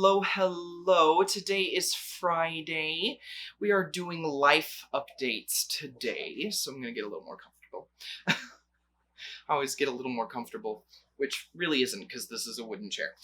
Hello, hello. Today is Friday. We are doing life updates today, so I'm gonna get a little more comfortable. I always get a little more comfortable, which really isn't because this is a wooden chair.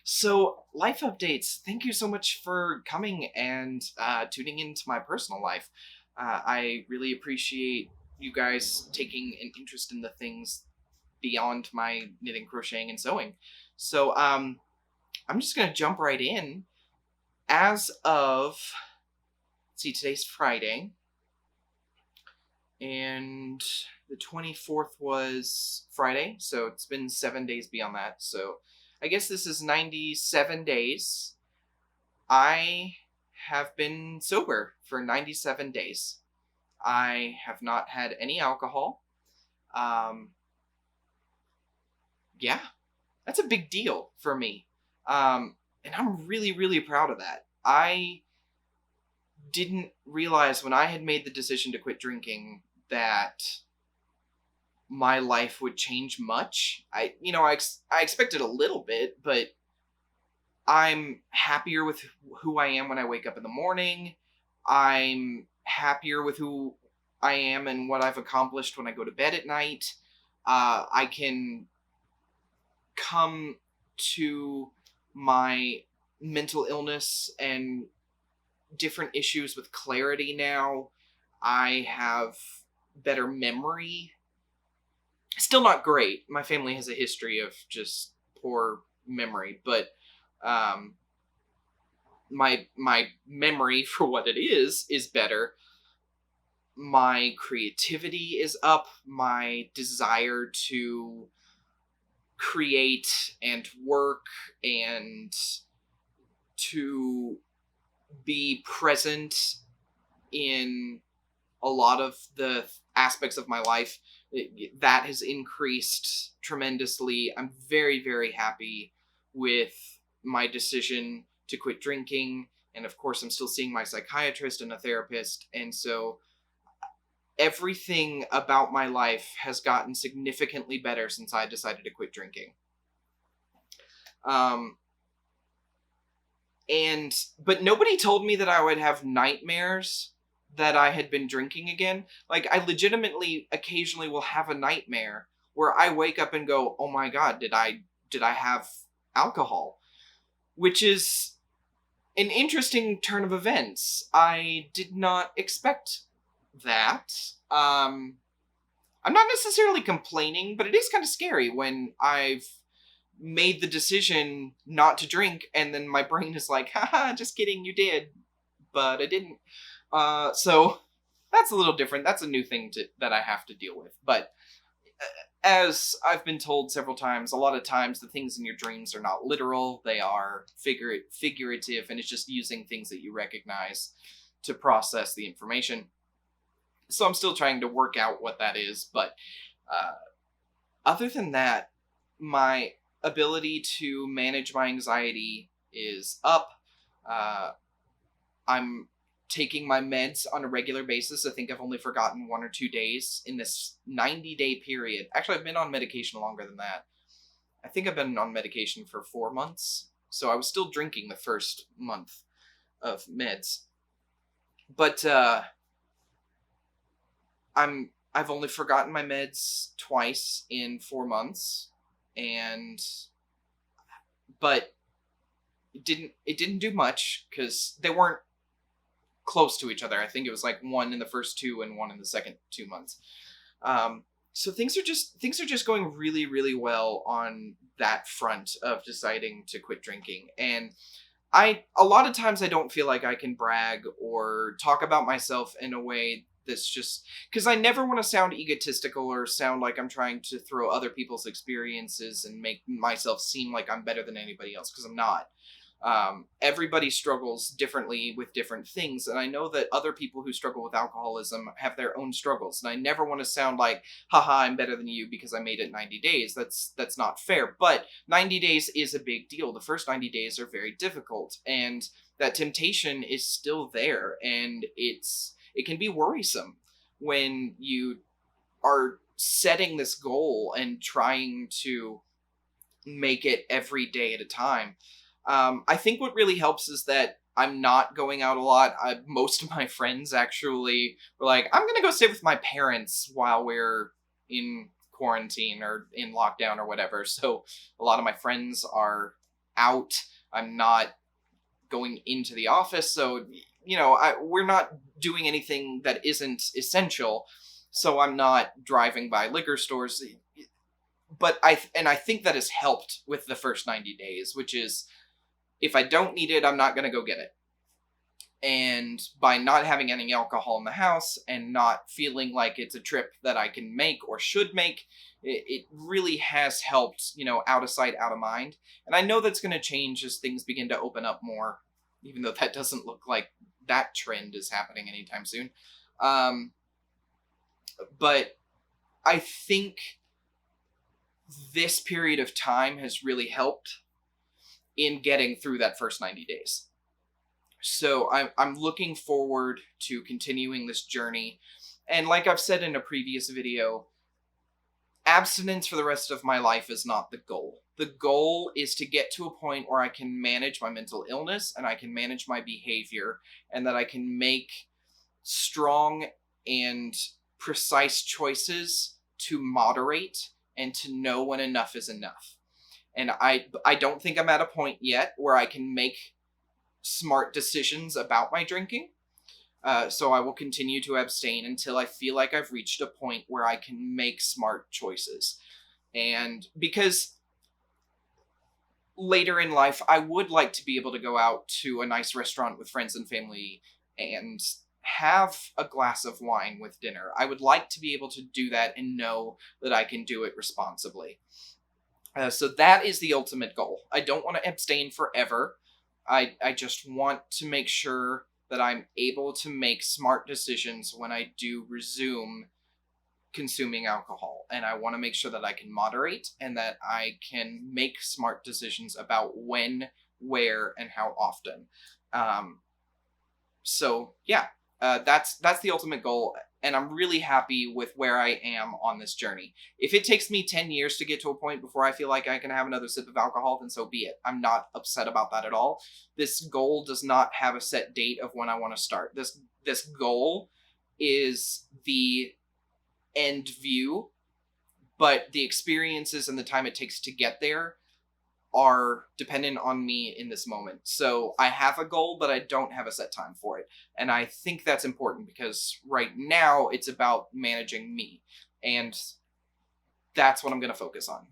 So, life updates. Thank you so much for coming and tuning into my personal life. I really appreciate you guys taking an interest in the things beyond my knitting, crocheting, and sewing. So, I'm just gonna jump right in. As of, let's see, today's Friday, and the 24th was Friday, so it's been 7 days beyond that. So I guess this is 97 days. I have been sober for 97 days. I have not had any alcohol. Yeah, that's a big deal for me. And I'm really, really proud of that. I didn't realize when I had made the decision to quit drinking that my life would change much. I expected a little bit, but I'm happier with who I am when I wake up in the morning. I'm happier with who I am and what I've accomplished when I go to bed at night. I can come to my mental illness and different issues with clarity now. I have better memory. Still not great. My family has a history of just poor memory, but my memory for what it is better. My creativity is up. My desire to create and work and to be present in a lot of the aspects of my life, that has increased tremendously. I'm very, very happy with my decision to quit drinking. And of course, I'm still seeing my psychiatrist and a therapist. And so everything about my life has gotten significantly better since I decided to quit drinking. But nobody told me that I would have nightmares that I had been drinking again. Like, I legitimately occasionally will have a nightmare where I wake up and go, oh my god, did I have alcohol? Which is an interesting turn of events. I did not expect that. I'm not necessarily complaining, but it is kind of scary when I've made the decision not to drink and then my brain is like, haha, just kidding, you did, but I didn't. So that's a little different. That's a new thing that I have to deal with. But as I've been told several times, a lot of times the things in your dreams are not literal. They are figurative, and it's just using things that you recognize to process the information. So I'm still trying to work out what that is. But other than that, my ability to manage my anxiety is up. I'm taking my meds on a regular basis. I think I've only forgotten 1 or 2 days in this 90-day period. Actually, I've been on medication longer than that. I think I've been on medication for 4 months. So I was still drinking the first month of meds. But I've only forgotten my meds twice in 4 months. But it didn't do much because they weren't close to each other. I think it was like 1 in the first 2 and 1 in the second 2 months. So things are just going really, really well on that front of deciding to quit drinking. And a lot of times I don't feel like I can brag or talk about myself in a way that's just because I never want to sound egotistical or sound like I'm trying to throw other people's experiences and make myself seem like I'm better than anybody else, because I'm not. Everybody struggles differently with different things, and I know that other people who struggle with alcoholism have their own struggles, and I never want to sound like, haha, I'm better than you because I made it 90 days. That's not fair, but 90 days is a big deal. The first 90 days are very difficult, and that temptation is still there, and it can be worrisome when you are setting this goal and trying to make it every day at a time. I think what really helps is that I'm not going out a lot. Most of my friends actually were like, I'm going to go stay with my parents while we're in quarantine or in lockdown or whatever. So a lot of my friends are out. I'm not going into the office. So, we're not doing anything that isn't essential. So I'm not driving by liquor stores. But I think that has helped with the first 90 days, which is if I don't need it, I'm not going to go get it. And by not having any alcohol in the house and not feeling like it's a trip that I can make or should make, it really has helped, out of sight, out of mind. And I know that's going to change as things begin to open up more, even though that doesn't look like that trend is happening anytime soon. But I think this period of time has really helped in getting through that first 90 days. So I'm looking forward to continuing this journey. And like I've said in a previous video, abstinence for the rest of my life is not the goal. The goal is to get to a point where I can manage my mental illness and I can manage my behavior and that I can make strong and precise choices to moderate and to know when enough is enough. And I don't think I'm at a point yet where I can make smart decisions about my drinking. So I will continue to abstain until I feel like I've reached a point where I can make smart choices. And because later in life, I would like to be able to go out to a nice restaurant with friends and family and have a glass of wine with dinner. I would like to be able to do that and know that I can do it responsibly. So that is the ultimate goal. I don't want to abstain forever. I just want to make sure that I'm able to make smart decisions when I do resume consuming alcohol. And I want to make sure that I can moderate and that I can make smart decisions about when, where, and how often. So yeah, that's the ultimate goal. And I'm really happy with where I am on this journey. If it takes me 10 years to get to a point before I feel like I can have another sip of alcohol, then so be it. I'm not upset about that at all. This goal does not have a set date of when I want to start. This goal is the end view, but the experiences and the time it takes to get there are dependent on me in this moment. So I have a goal, but I don't have a set time for it. And I think that's important because right now it's about managing me. And that's what I'm going to focus on.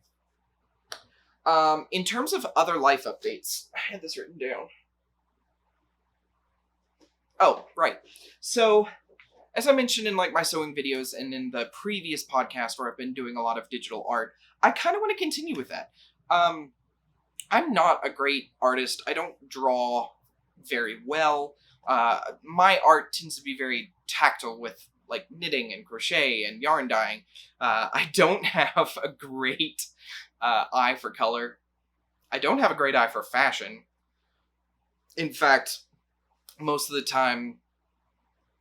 In terms of other life updates, I had this written down. Oh, right. So as I mentioned in my sewing videos and in the previous podcast where I've been doing a lot of digital art, I kind of want to continue with that. I'm not a great artist. I don't draw very well. My art tends to be very tactile with knitting and crochet and yarn dyeing. I don't have a great eye for color. I don't have a great eye for fashion. In fact, most of the time,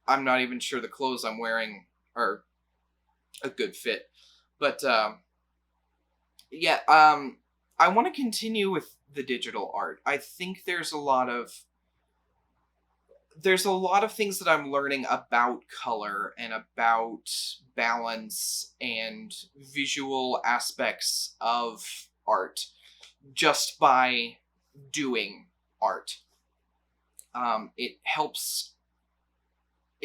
I'm not even sure the clothes I'm wearing are a good fit. But yeah, I want to continue with the digital art. I think there's a lot of things that I'm learning about color and about balance and visual aspects of art just by doing art. It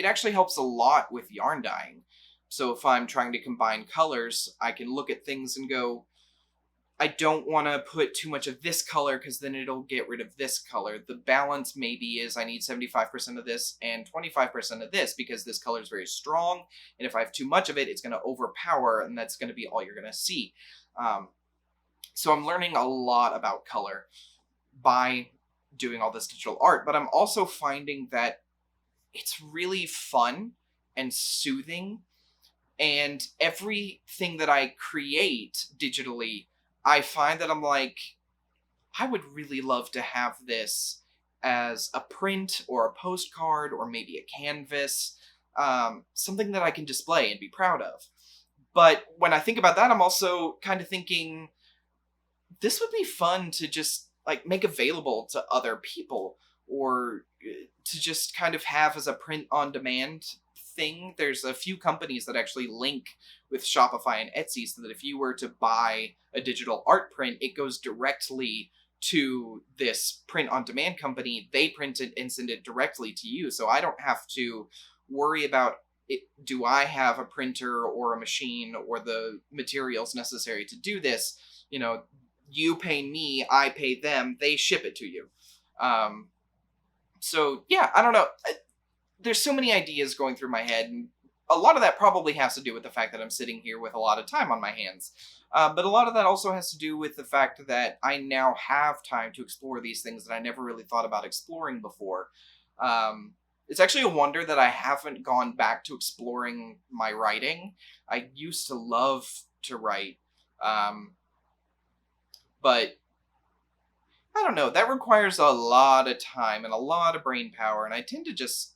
actually helps a lot with yarn dyeing. So if I'm trying to combine colors, I can look at things and go, I don't want to put too much of this color because then it'll get rid of this color. The balance maybe is I need 75% of this and 25% of this because this color is very strong. And if I have too much of it, it's going to overpower and that's going to be all you're going to see. So I'm learning a lot about color by doing all this digital art, but I'm also finding that it's really fun and soothing. And everything that I create digitally, I find that I'm like, I would really love to have this as a print or a postcard or maybe a canvas, something that I can display and be proud of. But when I think about that, I'm also kind of thinking, this would be fun to just like make available to other people, or to just kind of have as a print on demand thing. There's a few companies that actually link with Shopify and Etsy, so that if you were to buy a digital art print, it goes directly to this print on demand company. They print it and send it directly to you, so I don't have to worry about it. Do I have a printer or a machine or the materials necessary to do this? You know, you pay me, I pay them, they ship it to you. So yeah, I don't know. There's so many ideas going through my head, and a lot of that probably has to do with the fact that I'm sitting here with a lot of time on my hands. But a lot of that also has to do with the fact that I now have time to explore these things that I never really thought about exploring before. It's actually a wonder that I haven't gone back to exploring my writing. I used to love to write, but I don't know, that requires a lot of time and a lot of brain power, and I tend to just...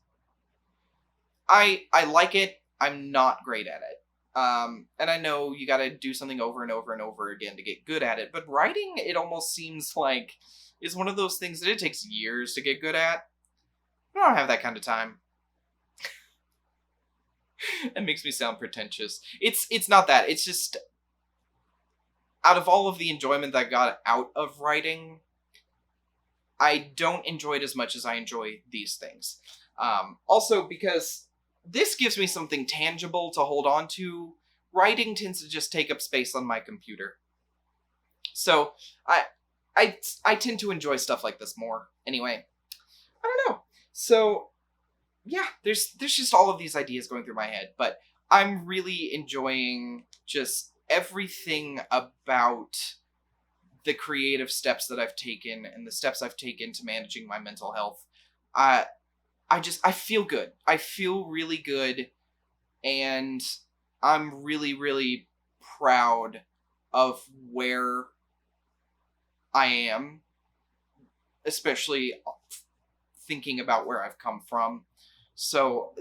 I like it, I'm not great at it. And I know you gotta do something over and over and over again to get good at it, but writing, it almost seems like, is one of those things that it takes years to get good at. I don't have that kind of time. It makes me sound pretentious. It's not that, it's just, out of all of the enjoyment that I got out of writing, I don't enjoy it as much as I enjoy these things. Also, because this gives me something tangible to hold on to, writing tends to just take up space on my computer. So I tend to enjoy stuff like this more. Anyway, I don't know. So yeah, there's just all of these ideas going through my head, but I'm really enjoying just everything about the creative steps that I've taken and the steps I've taken to managing my mental health. I feel good. I feel really good, and I'm really, really proud of where I am, especially thinking about where I've come from. So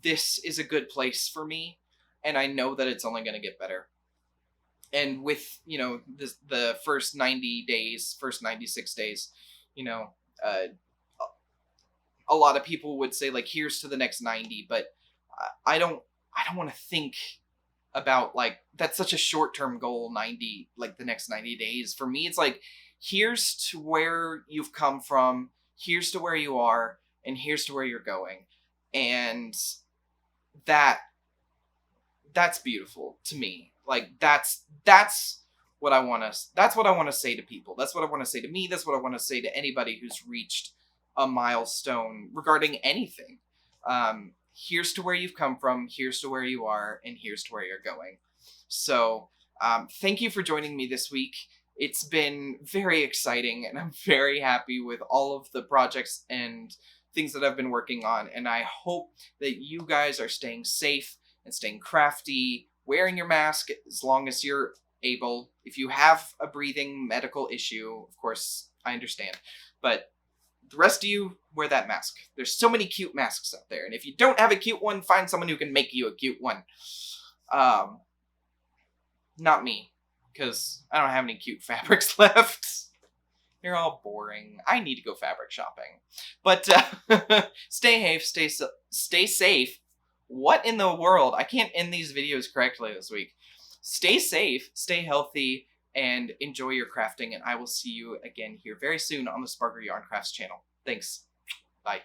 this is a good place for me, and I know that it's only going to get better. And with, the first 90 days, first 96 days, a lot of people would say, like, here's to the next 90, but I don't want to think about, like, that's such a short-term goal, 90, like the next 90 days. For me, it's like, here's to where you've come from, here's to where you are, and here's to where you're going. And that's beautiful to me. Like, that's what I want to say to people. That's what I want to say to me. That's what I want to say to anybody who's reached a milestone regarding anything. Here's to where you've come from, here's to where you are, and here's to where you're going. So thank you for joining me this week. It's been very exciting, and I'm very happy with all of the projects and things that I've been working on, and I hope that you guys are staying safe and staying crafty, wearing your mask as long as you're able. If you have a breathing medical issue, of course, I understand, but the rest of you, wear that mask. There's so many cute masks out there, and if you don't have a cute one, find someone who can make you a cute one. Not me, because I don't have any cute fabrics left. They're all boring. I need to go fabric shopping. But stay safe. What in the world? I can't end these videos correctly this week. Stay safe, stay healthy, and enjoy your crafting, and I will see you again here very soon on the Spargur Yarn Crafts channel. Thanks. Bye.